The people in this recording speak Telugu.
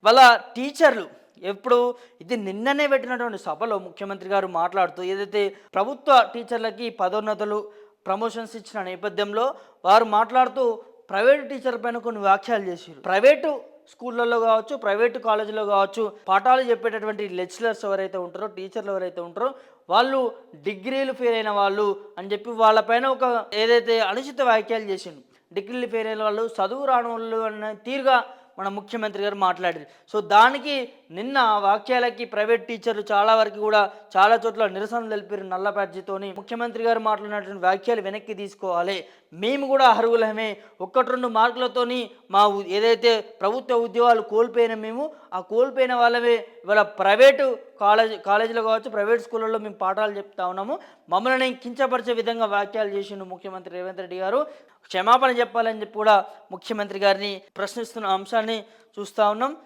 వాళ్ళ టీచర్లు ఎప్పుడు ఇది నిన్ననే పెట్టినటువంటి సభలో ముఖ్యమంత్రి గారు మాట్లాడుతూ ఏదైతే ప్రభుత్వ టీచర్లకి పదోన్నతులు ప్రమోషన్స్ ఇచ్చిన నేపథ్యంలో వారు మాట్లాడుతూ ప్రైవేటు టీచర్ల పైన కొన్ని వ్యాఖ్యలు చేశారు. ప్రైవేటు స్కూళ్ళల్లో కావచ్చు, ప్రైవేటు కాలేజీలో కావచ్చు, పాఠాలు చెప్పేటటువంటి లెక్చరర్స్ ఎవరైతే ఉంటారో, టీచర్లు ఎవరైతే ఉంటారో వాళ్ళు డిగ్రీలు ఫెయిల్ అయిన వాళ్ళు అని చెప్పి వాళ్ళపైన ఒక ఏదైతే అనుచిత వ్యాఖ్యలు చేసిండు. డిగ్రీలు ఫెయిల్ అయిన వాళ్ళు, చదువు రాని వాళ్ళు అన్న తీరుగా మన ముఖ్యమంత్రి గారు మాట్లాడారు. సో దానికి నిన్న ఆ వాక్యాలకి ప్రైవేట్ టీచర్లు చాలా వరకు కూడా చాలా చోట్ల నిరసన తెలిపారు నల్ల బ్యాడ్జీతోని. ముఖ్యమంత్రి గారు మాట్లాడినటువంటి వ్యాఖ్యలు వెనక్కి తీసుకోవాలి, మేము కూడా అర్హులమే, 1-2 మార్కులతోని ఏదైతే ప్రభుత్వ ఉద్యోగాలు కోల్పోయిన మేము ఆ కోల్పోయిన వాళ్ళమే ఇవాళ ప్రైవేటు కాలేజీలో కావచ్చు, ప్రైవేట్ స్కూళ్ళల్లో మేము పాఠాలు చెప్తా ఉన్నాము, మమ్మల్ని కించపరిచే విధంగా వ్యాఖ్యలు చేసిండు ముఖ్యమంత్రి రేవంత్ రెడ్డి గారు. క్షమాపణ చెప్పాలని చెప్పి కూడా ముఖ్యమంత్రి గారిని ప్రశ్నిస్తున్న అంశాన్ని చూస్తూ ఉన్నాం.